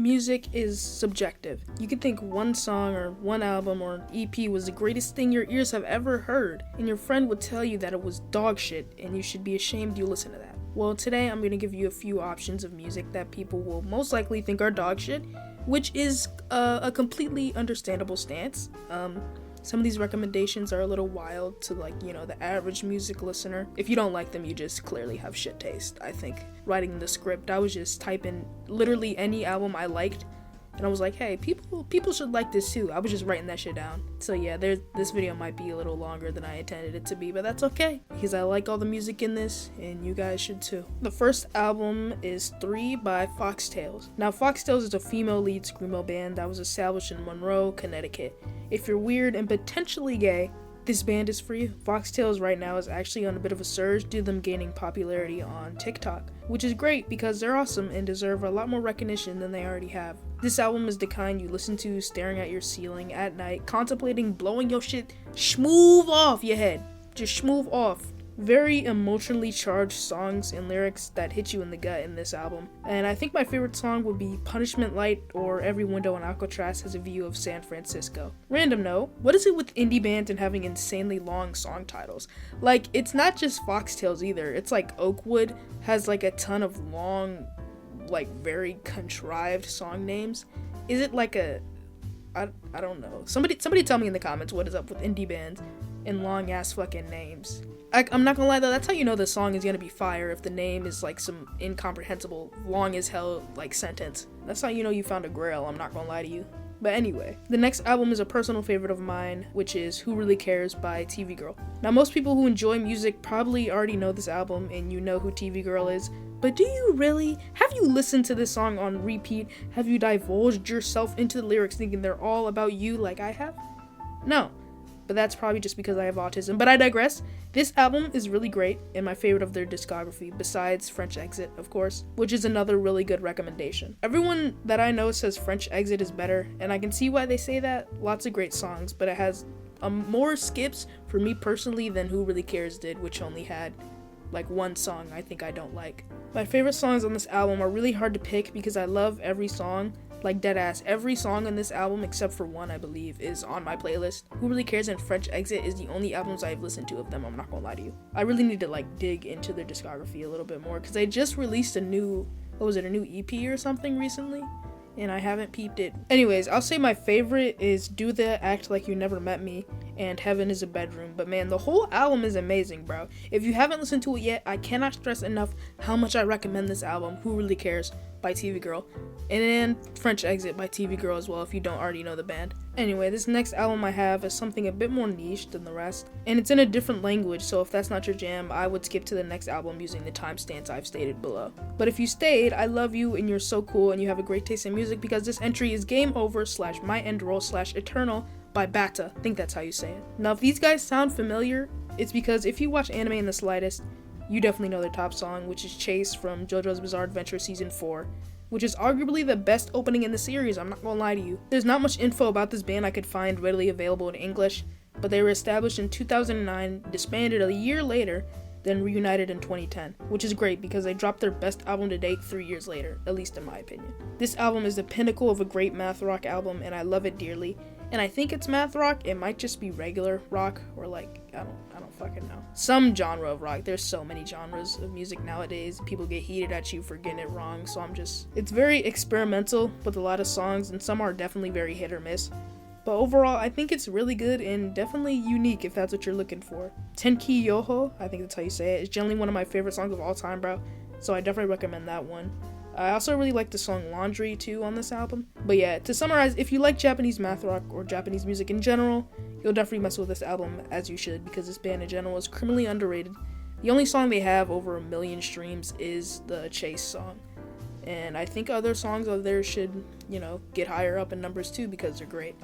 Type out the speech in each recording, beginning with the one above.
music is subjective. You could think one song or one album or an EP was the greatest thing your ears have ever heard, and your friend would tell you that it was dog shit and you should be ashamed you listen to that. Well, today I'm going to give you a few options of music that people will most likely think are dog shit, which is a completely understandable stance. Some of these recommendations are a little wild to, the average music listener. If you don't like them, you just clearly have shit taste. I think writing the script, I was just typing literally any album I liked, and I was like, hey, people should like this too. I was just writing that shit down. So yeah, this video might be a little longer than I intended it to be, but that's okay, because I like all the music in this, and you guys should too. The first album is 3 by Foxtails. Now, Foxtails is a female lead screamo band that was established in Monroe, Connecticut. If you're weird and potentially gay, this band is for you. Foxtails right now is actually on a bit of a surge due to them gaining popularity on TikTok, which is great because they're awesome and deserve a lot more recognition than they already have. This album is the kind you listen to staring at your ceiling at night, contemplating blowing your shit schmoove off your head. Just schmoove off. Very emotionally charged songs and lyrics that hit you in the gut in this album. And I think my favorite song would be Punishment Light or Every Window on Alcatraz Has a View of San Francisco. Random note, what is it with indie bands and having insanely long song titles? Like, it's not just Foxtails either. It's like Oakwood has like a ton of long, very contrived song names. Is it like I don't know. Somebody tell me in the comments what is up with indie bands and long ass fucking names. I'm not gonna lie though, that's how you know the song is gonna be fire, if the name is like some incomprehensible, long as hell, sentence. That's how you know you found a grail, I'm not gonna lie to you. But anyway, the next album is a personal favorite of mine, which is Who Really Cares by TV Girl. Now, most people who enjoy music probably already know this album and you know who TV Girl is, but do you really? Have you listened to this song on repeat? Have you divulged yourself into the lyrics thinking they're all about you like I have? No. But that's probably just because I have autism. But I digress. This album is really great and my favorite of their discography, besides French Exit, of course, which is another really good recommendation. Everyone that I know says French Exit is better, and I can see why they say that. Lots of great songs, but it has more skips for me personally than Who Really Cares did, which only had one song I think I don't like. My favorite songs on this album are really hard to pick because I love every song. Deadass, every song on this album except for one, I believe, is on my playlist. Who Really Cares and French Exit is the only albums I've listened to of them, I'm not gonna lie to you. I really need to dig into their discography a little bit more because they just released a new EP or something recently, and I haven't peeped it. Anyways, I'll say my favorite is Do The Act Like You Never Met Me and Heaven Is a Bedroom, but man, the whole album is amazing, bro. If you haven't listened to it yet, I cannot stress enough how much I recommend this album, Who Really Cares by TV Girl, and then French Exit by TV Girl as well if you don't already know the band. Anyway, this next album I have is something a bit more niche than the rest, and it's in a different language, so if that's not your jam, I would skip to the next album using the timestamps I've stated below. But if you stayed, I love you and you're so cool and you have a great taste in music because this entry is Game Over / My End Roll / Eternal by Bata. I think that's how you say it. Now, if these guys sound familiar, it's because if you watch anime in the slightest, you definitely know their top song, which is Chase from JoJo's Bizarre Adventure Season 4, which is arguably the best opening in the series, I'm not gonna lie to you. There's not much info about this band I could find readily available in English, but they were established in 2009, disbanded a year later, then reunited in 2010, which is great because they dropped their best album to date 3 years later, at least in my opinion. This album is the pinnacle of a great math rock album, and I love it dearly. And I think it's math rock, it might just be regular rock, or I don't fucking know. Some genre of rock. There's so many genres of music nowadays. People get heated at you for getting it wrong, so it's very experimental with a lot of songs, and some are definitely very hit or miss. But overall, I think it's really good and definitely unique if that's what you're looking for. Tenki Yoho, I think that's how you say it, is generally one of my favorite songs of all time, bro. So I definitely recommend that one. I also really like the song Laundry too on this album. But yeah, to summarize, if you like Japanese math rock or Japanese music in general, you'll definitely mess with this album, as you should, because this band in general is criminally underrated. The only song they have over 1 million streams is the Chase song. And I think other songs of theirs should, get higher up in numbers too because they're great.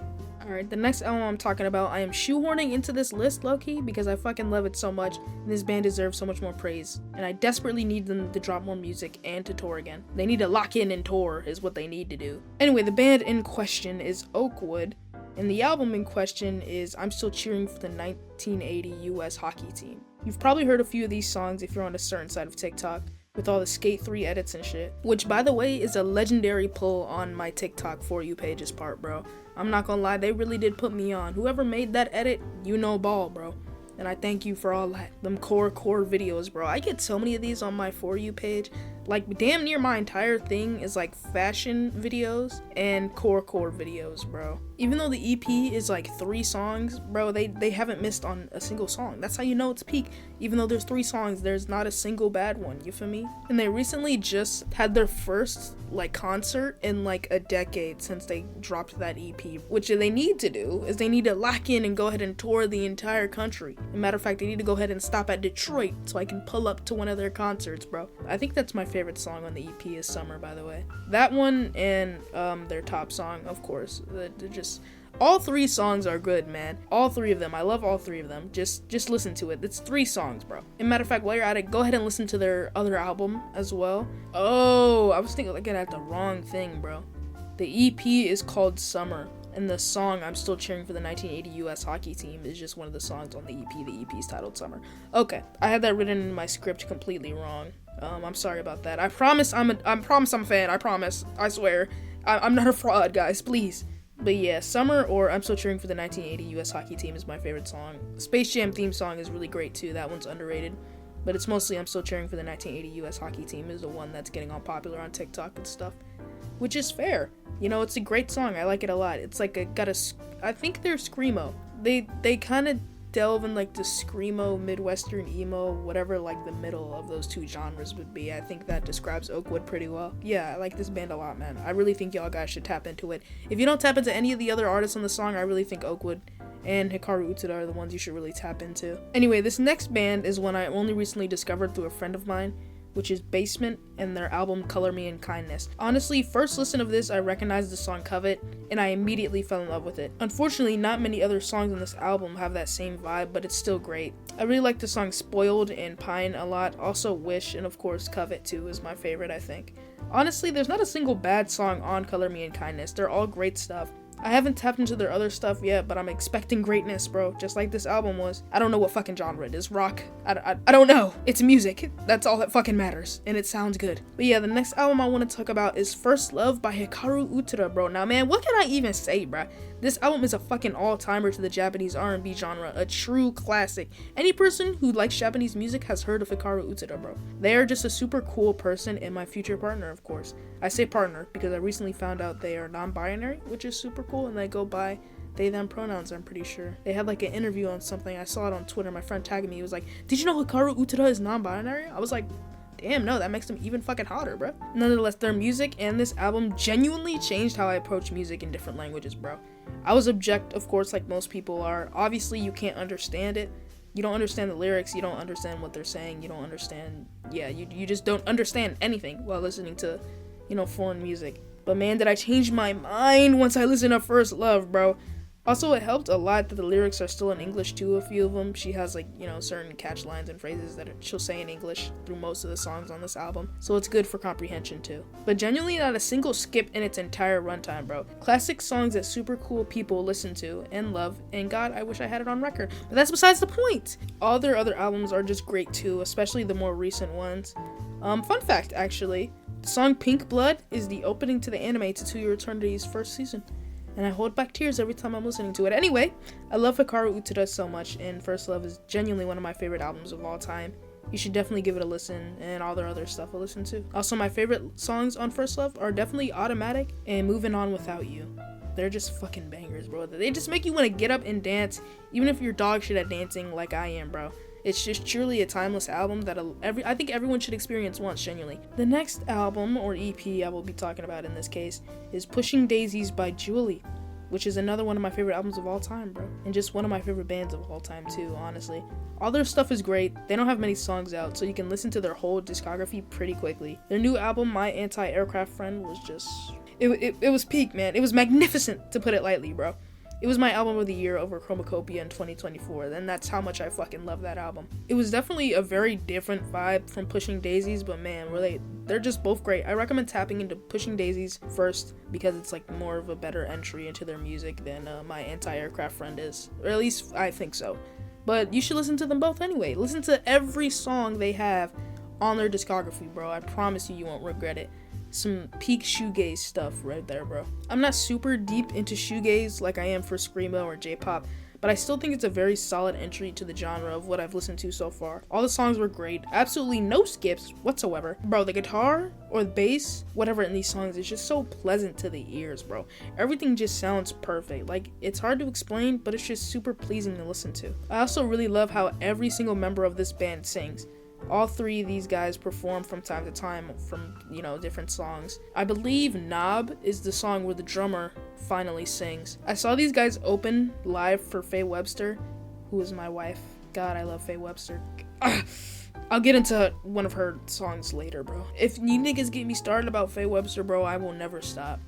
Alright, the next album I'm talking about, I am shoehorning into this list low-key because I fucking love it so much, and this band deserves so much more praise. And I desperately need them to drop more music and to tour again. They need to lock in and tour is what they need to do. Anyway, the band in question is Oakwood, and the album in question is I'm Still Cheering for the 1980 US Hockey Team. You've probably heard a few of these songs if you're on a certain side of TikTok, with all the Skate 3 edits and shit. Which, by the way, is a legendary pull on my TikTok For You page's part, bro. I'm not gonna lie, they really did put me on. Whoever made that edit, you know ball, bro. And I thank you for all that. Them core videos, bro. I get so many of these on my For You page. Like, damn near my entire thing is like fashion videos and core videos, bro. Even though the EP is like 3 songs, bro, they haven't missed on a single song. That's how you know it's peak. Even though there's 3 songs, there's not a single bad one, you feel me? And they recently just had their first like concert in like a decade since they dropped that EP. Which they need to do is they need to lock in and go ahead and tour the entire country. As a matter of fact, they need to go ahead and stop at Detroit so I can pull up to one of their concerts, bro. I think that's my favorite song on the EP is Summer, by the way. That one and their top song, of course. They're just all 3 songs are good, man. All 3 of them. I love all 3 of them. Just listen to it. It's 3 songs, bro. As a matter of fact, while you're at it, go ahead and listen to their other album as well. Oh, I was looking at the wrong thing, bro. The EP is called Summer, and the song I'm Still Cheering for the 1980 US Hockey Team is just one of the songs on the EP. The EP is titled Summer. Okay, I had that written in my script completely wrong. I'm sorry about that. I promise I'm a fan. I promise. I swear. I'm not a fraud, guys. Please. But yeah, Summer or I'm Still Cheering for the 1980 US Hockey Team is my favorite song. Space Jam theme song is really great too. That one's underrated. But it's mostly I'm Still Cheering for the 1980 US Hockey Team is the one that's getting all popular on TikTok and stuff. Which is fair. You know, it's a great song. I like it a lot. It's like I think they're screamo. They kind of delve in like the screamo, midwestern emo, whatever like the middle of those 2 genres would be. I think that describes Oakwood pretty well. Yeah, I like this band a lot, man. I really think y'all guys should tap into it. If you don't tap into any of the other artists on the song, I really think Oakwood and Hikaru Utada are the ones you should really tap into. Anyway, this next band is one I only recently discovered through a friend of mine, which is Basement and their album Color Me in Kindness. Honestly, first listen of this, I recognized the song Covet, and I immediately fell in love with it. Unfortunately, not many other songs on this album have that same vibe, but it's still great. I really like the song Spoiled and Pine a lot, also Wish, and of course Covet too is my favorite, I think. Honestly, there's not a single bad song on Color Me in Kindness. They're all great stuff. I haven't tapped into their other stuff yet, but I'm expecting greatness, bro, just like this album was. I don't know what fucking genre it is. Rock? I don't know. It's music. That's all that fucking matters, and it sounds good. But yeah, the next album I want to talk about is First Love by Hikaru Utada, bro. Now, man, what can I even say, bro? This album is a fucking all-timer to the Japanese R&B genre, a true classic. Any person who likes Japanese music has heard of Hikaru Utada, bro. They are just a super cool person and my future partner, of course. I say partner because I recently found out they are non-binary, which is super cool, and they go by they, them pronouns, I'm pretty sure. They had like an interview on something. I saw it on Twitter. My friend tagged me. He was like, did you know Hikaru Utada is non-binary? I was like, damn, no, that makes them even fucking hotter, bro. Nonetheless, their music and this album genuinely changed how I approach music in different languages, bro. I was object, of course, like most people are. Obviously, you can't understand it. You don't understand the lyrics. You don't understand what they're saying. You don't understand, you just don't understand anything while listening to, foreign music. But man, did I change my mind once I listened to First Love, bro. Also, it helped a lot that the lyrics are still in English too, a few of them. She has certain catch lines and phrases that she'll say in English through most of the songs on this album, so it's good for comprehension too. But genuinely not a single skip in its entire runtime, bro. Classic songs that super cool people listen to and love, and God, I wish I had it on record. But that's besides the point! All their other albums are just great too, especially the more recent ones. Fun fact, actually, the song Pink Blood is the opening to the anime To Your Eternity's first season. And I hold back tears every time I'm listening to it. Anyway, I love Hikaru Utada so much, and First Love is genuinely one of my favorite albums of all time. You should definitely give it a listen, and all their other stuff I'll listen to. Also, my favorite songs on First Love are definitely Automatic and Moving On Without You. They're just fucking bangers, bro. They just make you want to get up and dance, even if you're dog shit at dancing like I am, bro. It's just truly a timeless album that I think everyone should experience once, genuinely. The next album, or EP, I will be talking about in this case, is Pushing Daisies by Julie, which is another one of my favorite albums of all time, bro. And just one of my favorite bands of all time, too, honestly. All their stuff is great. They don't have many songs out, so you can listen to their whole discography pretty quickly. Their new album, My Anti-Aircraft Friend, was just... It was peak, man. It was magnificent, to put it lightly, bro. It was my album of the year over Chromacopia in 2024, and that's how much I fucking love that album. It was definitely a very different vibe from Pushing Daisies, but man, they're just both great. I recommend tapping into Pushing Daisies first, because it's like more of a better entry into their music than My Anti-Aircraft Friend is. Or at least, I think so. But you should listen to them both anyway. Listen to every song they have on their discography, bro. I promise you, you won't regret it. Some peak shoegaze stuff right there, bro. I'm not super deep into shoegaze like I am for screamo or J-pop, but I still think it's a very solid entry to the genre of what I've listened to so far. All the songs were great, absolutely no skips whatsoever. Bro, the guitar or the bass, whatever in these songs is just so pleasant to the ears, bro. Everything just sounds perfect. Like, it's hard to explain, but it's just super pleasing to listen to. I also really love how every single member of this band sings. All three of these guys perform from time to time from, different songs. I believe Knob is the song where the drummer finally sings. I saw these guys open live for Faye Webster, who is my wife. God, I love Faye Webster. I'll get into one of her songs later, bro. If you niggas get me started about Faye Webster, bro, I will never stop.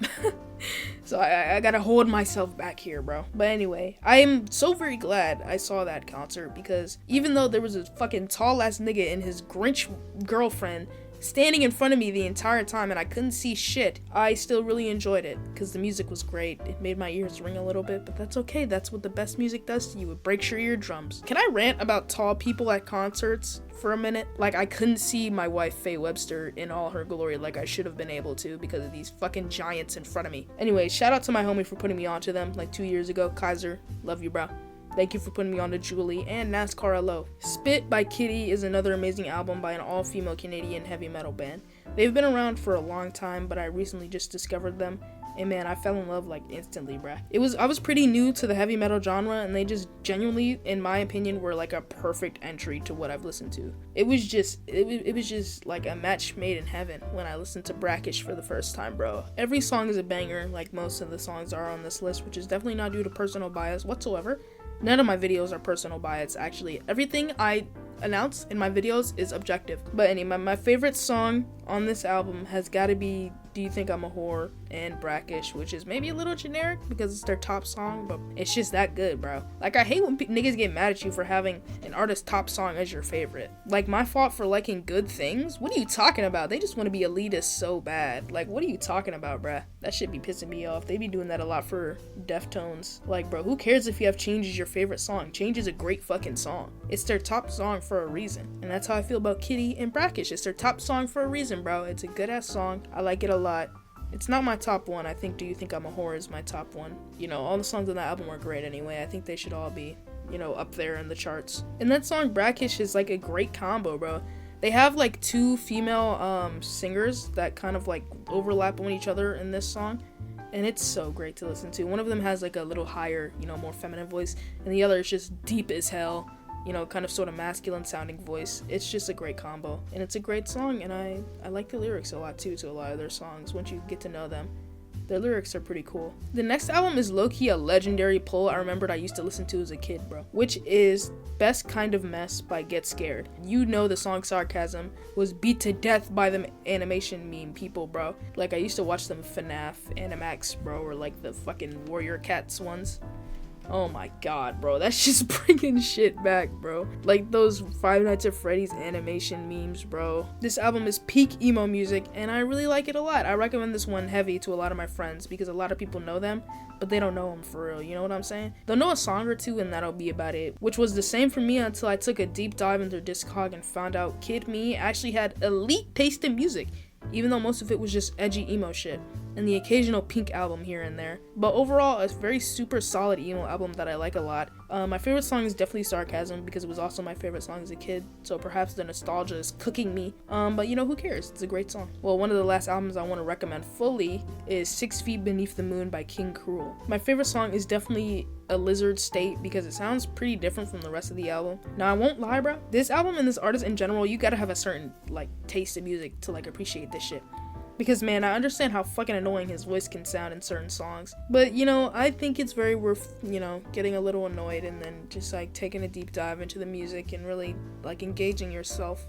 So I gotta hold myself back here, bro. But anyway, I am so very glad I saw that concert, because even though there was a fucking tall ass nigga and his Grinch girlfriend standing in front of me the entire time and I couldn't see shit, I still really enjoyed it because the music was great. It made my ears ring a little bit, but that's okay. That's what the best music does to you. It breaks your eardrums. Can I rant about tall people at concerts for a minute? Like, I couldn't see my wife Faye Webster in all her glory like I should have been able to because of these fucking giants in front of me. Anyway, shout out to my homie for putting me onto them like 2 years ago. Kaiser, love you, bro. Thank you for putting me on to Julie and NASCAR LO. Spit by Kitty is another amazing album by an all-female Canadian heavy metal band. They've been around for a long time, but I recently just discovered them, and man, I fell in love like instantly, bruh. I was pretty new to the heavy metal genre, and they just genuinely, in my opinion, were like a perfect entry to what I've listened to. It was just like a match made in heaven when I listened to Brackish for the first time, bro. Every song is a banger, like most of the songs are on this list, which is definitely not due to personal bias whatsoever. None of my videos are personal bias, actually. Everything I announce in my videos is objective. But anyway, my favorite song on this album has got to be Do You Think I'm a Whore and Brackish, which is maybe a little generic because it's their top song, but it's just that good, bro. Like, I hate when niggas get mad at you for having an artist's top song as your favorite. Like, my fault for liking Good Things? What are you talking about? They just want to be elitist so bad. Like, what are you talking about, bruh? That shit be pissing me off. They be doing that a lot for Deftones. Like, bro, who cares if you have Change as your favorite song? Change is a great fucking song. It's their top song for a reason. And that's how I feel about Kitty and Brackish. It's their top song for a reason, bro. It's a good ass song. I like it a lot. It's not my top one. I think Do You Think I'm a Whore is my top one. All the songs on that album are great anyway. I think they should all be, up there in the charts. And that song Brackish is like a great combo, bro. They have like two female singers that kind of like overlap on each other in this song. And it's so great to listen to. One of them has like a little higher, more feminine voice. And the other is just deep as hell. Kind of sort of masculine sounding voice. It's just a great combo. And it's a great song, and I like the lyrics a lot too to a lot of their songs once you get to know them. Their lyrics are pretty cool. The next album is low-key a legendary pull I remembered I used to listen to as a kid, bro. Which is Best Kind of Mess by Get Scared. The song Sarcasm was beat to death by the animation meme people, bro. Like, I used to watch them FNAF, Animax, bro, or like the fucking Warrior Cats ones. Oh my god, bro, that's just bringing shit back, bro. Like those Five Nights at Freddy's animation memes, bro. This album is peak emo music, and I really like it a lot. I recommend this one heavy to a lot of my friends because a lot of people know them, but they don't know them for real, you know what I'm saying? They'll know a song or two, and that'll be about it. Which was the same for me until I took a deep dive into Discog and found out Kid Me actually had elite taste in music, even though most of it was just edgy emo shit, and the occasional Pink album here and there. But overall, a very super solid emo album that I like a lot. My favorite song is definitely Sarcasm because it was also my favorite song as a kid, so perhaps the nostalgia is cooking me. But who cares? It's a great song. Well, one of the last albums I want to recommend fully is 6 Feet Beneath the Moon by King Cruel. My favorite song is definitely A Lizard State because it sounds pretty different from the rest of the album. Now, I won't lie, bro. This album and this artist in general, you gotta have a certain, taste in music to, appreciate this shit. Because, man, I understand how fucking annoying his voice can sound in certain songs. But, I think it's very worth, getting a little annoyed and then just, taking a deep dive into the music and really, engaging yourself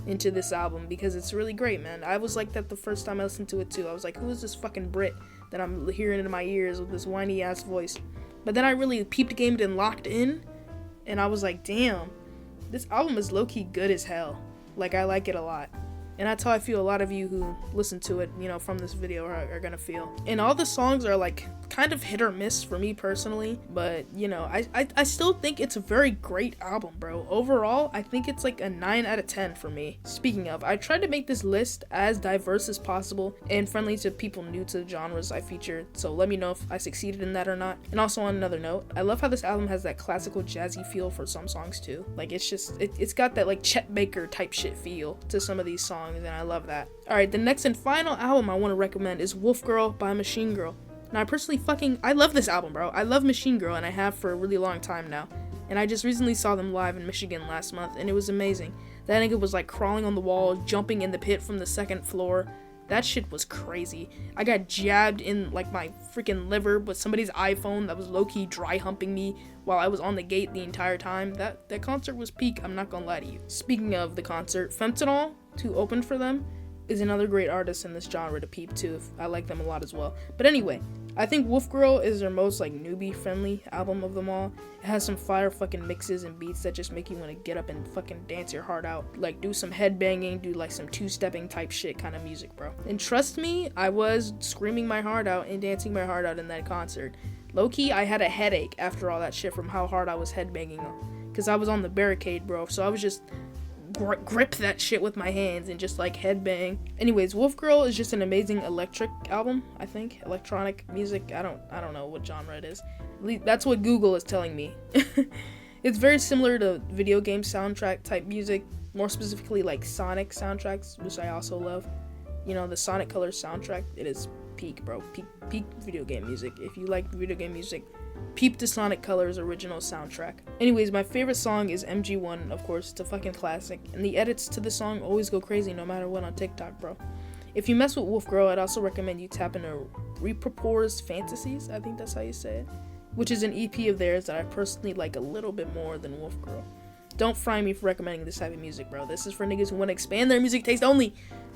into this album because it's really great, man. I was like that the first time I listened to it, too. I was like, who is this fucking Brit that I'm hearing in my ears with this whiny-ass voice? But then I really peeped gamed and locked in, and I was like, damn, this album is low-key good as hell. I like it a lot. And that's how I feel a lot of you who listen to it, from this video are gonna feel. And all the songs are, kind kind of hit or miss for me personally, but you know, I still think it's a very great album, bro. Overall, I think it's like a 9 out of 10 for me. Speaking of, I tried to make this list as diverse as possible and friendly to people new to the genres I featured, so let me know if I succeeded in that or not. And also on another note, I love how this album has that classical jazzy feel for some songs too. Like it's just, it's got that like Chet Baker type shit feel to some of these songs, and I love that. Alright, the next and final album I want to recommend is Wolf Girl by Machine Girl. Now I personally I love this album, bro. I love Machine Girl, and I have for a really long time now. And I just recently saw them live in Michigan last month, and it was amazing. That nigga was like crawling on the wall, jumping in the pit from the second floor. That shit was crazy. I got jabbed in like my freaking liver with somebody's iPhone that was low-key dry humping me while I was on the gate the entire time. That concert was peak, I'm not gonna lie to you. Speaking of the concert, Fentanyl, who opened for them, is another great artist in this genre to peep to. I like them a lot as well. But anyway, I think Wolf Girl is their most like newbie friendly album of them all. It has some fire fucking mixes and beats that just make you want to get up and fucking dance your heart out. Like do some headbanging, do like some two-stepping type shit kind of music, bro. And trust me, I was screaming my heart out and dancing my heart out in that concert. Low-key, I had a headache after all that shit from how hard I was headbanging, because I was on the barricade, bro. So I was just grip that shit with my hands and just like headbang. Anyways, Wolf Girl is just an amazing electric album, I think. Electronic music. I don't know what genre it is. That's what Google is telling me. It's very similar to video game soundtrack type music, more specifically like Sonic soundtracks, which I also love. You know, the Sonic Colors soundtrack, it is peak, bro. Peak video game music. If you like video game music, peep the Sonic Colors original soundtrack. Anyways, my favorite song is MG1, of course. It's a fucking classic, and the edits to the song always go crazy no matter what on TikTok, bro. If you mess with Wolf Girl, I'd also recommend you tap into Reproposed Fantasies, I think that's how you say it, which is an EP of theirs that I personally like a little bit more than Wolf Girl. Don't fry me for recommending this type of music, bro. This is for niggas who want to expand their music taste only.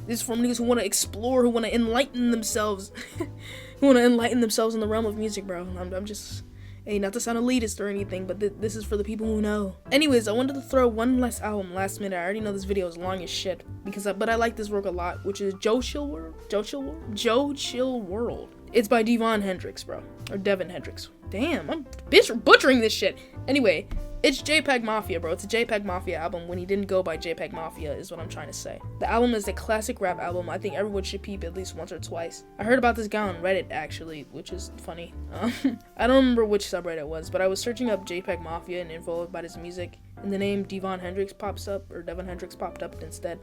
This is for niggas who want to explore, who want to enlighten themselves. Who want to enlighten themselves in the realm of music, bro. I'm just... Hey, not to sound elitist or anything, but this is for the people who know. Anyways, I wanted to throw one last album last minute. I already know this video is long as shit, but I like this work a lot, which is Joe Chill World. It's by Devon Hendrix, bro. Or Devin Hendrix. Damn, I'm butchering this shit. Anyway, it's JPEG Mafia, bro. It's a JPEG Mafia album when he didn't go by JPEG Mafia, is what I'm trying to say. The album is a classic rap album. I think everyone should peep at least once or twice. I heard about this guy on Reddit, actually, which is funny. I don't remember which subreddit it was, but I was searching up JPEG Mafia and info about his music, and the name Devon Hendrix popped up instead.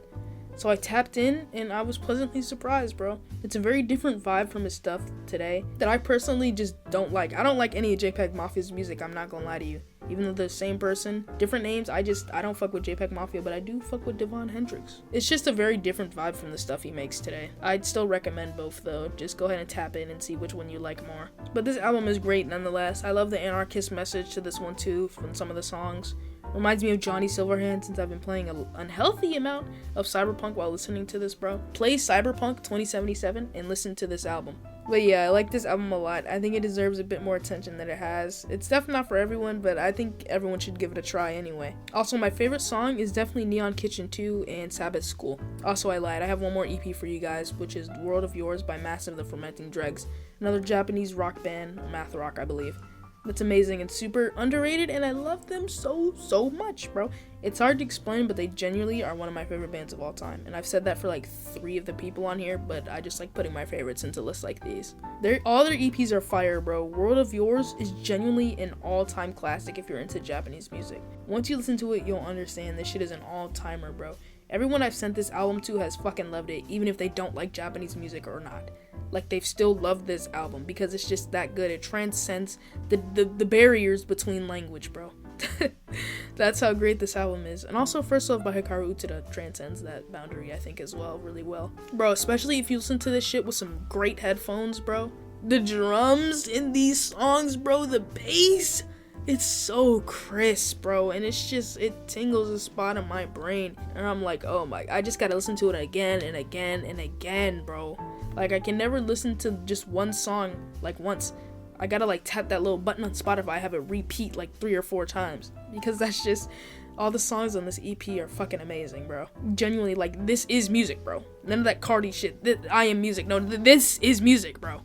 So I tapped in, and I was pleasantly surprised, bro. It's a very different vibe from his stuff today that I personally just don't like. I don't like any of JPEG Mafia's music, I'm not gonna lie to you. Even though they're the same person, different names, I don't fuck with JPEG Mafia, but I do fuck with Devon Hendrix. It's just a very different vibe from the stuff he makes today. I'd still recommend both, though. Just go ahead and tap in and see which one you like more. But this album is great nonetheless. I love the anarchist message to this one too from some of the songs. Reminds me of Johnny Silverhand since I've been playing an unhealthy amount of Cyberpunk while listening to this, bro. Play Cyberpunk 2077 and listen to this album. But yeah, I like this album a lot. I think it deserves a bit more attention than it has. It's definitely not for everyone, but I think everyone should give it a try anyway. Also, my favorite song is definitely Neon Kitchen 2 and Sabbath School. Also, I lied. I have one more EP for you guys, which is World of Yours by Massive the Fermenting Dregs. Another Japanese rock band, math rock, I believe. That's amazing and super underrated, and I love them so much, bro. It's hard to explain, but they genuinely are one of my favorite bands of all time. And I've said that for like 3 of the people on here, but I just like putting my favorites into lists like these. All their EPs are fire, bro. World of Yours is genuinely an all-time classic if you're into Japanese music. Once you listen to it, you'll understand this shit is an all-timer, bro. Everyone I've sent this album to has fucking loved it, even if they don't like Japanese music or not. Like, they've still loved this album because it's just that good. It transcends the barriers between language, bro. That's how great this album is. And also, First Love by Hikaru Utada transcends that boundary, I think, as well, really well. Bro, especially if you listen to this shit with some great headphones, bro. The drums in these songs, bro, the bass, it's so crisp, bro, and it's just, it tingles a spot in my brain, and I'm like, oh my, I just gotta listen to it again and again and again, bro. Like, I can never listen to just one song, like, once. I gotta, like, tap that little button on Spotify, have it repeat, like, 3 or 4 times, because that's just, all the songs on this EP are fucking amazing, bro. Genuinely, like, this is music, bro. None of that Cardi shit, I am music, no, this is music, bro.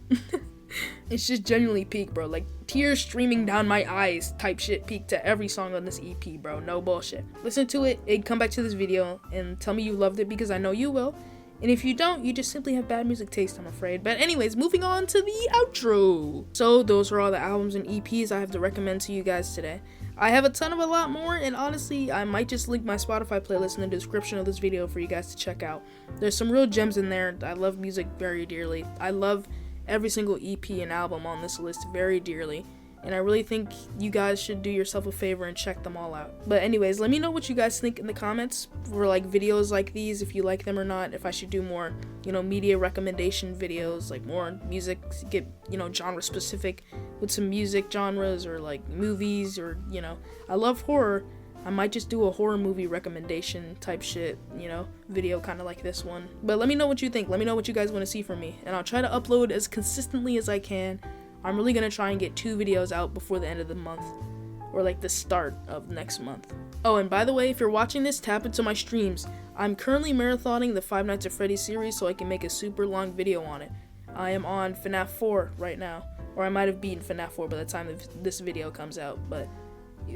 It's just genuinely peak, bro. Like, tears streaming down my eyes type shit peak to every song on this EP, bro. No bullshit. Listen to it and come back to this video and tell me you loved it, because I know you will. And if you don't, you just simply have bad music taste, I'm afraid. But anyways, moving on to the outro. So those are all the albums and EPs I have to recommend to you guys today. I have a ton of a lot more, and honestly, I might just link my Spotify playlist in the description of this video for you guys to check out. There's some real gems in there. I love music very dearly. I love every single EP and album on this list very dearly, and I really think you guys should do yourself a favor and check them all out. But anyways, let me know what you guys think in the comments for like videos like these, if you like them or not, if I should do more, media recommendation videos, like more music, get, genre specific with some music genres, or like movies, or, I love horror. I might just do a horror movie recommendation type shit, video kind of like this one. But let me know what you think. Let me know what you guys want to see from me, and I'll try to upload as consistently as I can. I'm really going to try and get 2 videos out before the end of the month, or like the start of next month. Oh, and by the way, if you're watching this, tap into my streams. I'm currently marathoning the Five Nights at Freddy's series so I can make a super long video on it. I am on FNAF 4 right now, or I might have beaten FNAF 4 by the time this video comes out, but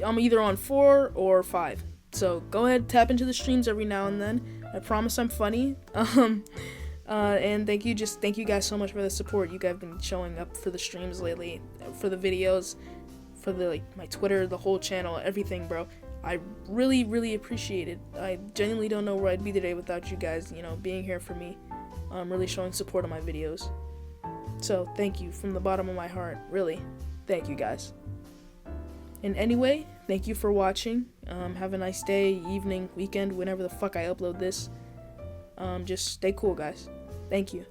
I'm either on 4 or 5. So go ahead, tap into the streams every now and then. I promise I'm funny. And thank you guys so much for the support you guys have been showing up for the streams lately, for the videos, for the my Twitter, the whole channel, everything, bro. I really, really appreciate it. I genuinely don't know where I'd be today without you guys, being here for me, really showing support on my videos. So thank you from the bottom of my heart, really. Thank you guys. And anyway, thank you for watching. Have a nice day, evening, weekend, whenever the fuck I upload this. Just stay cool, guys. Thank you.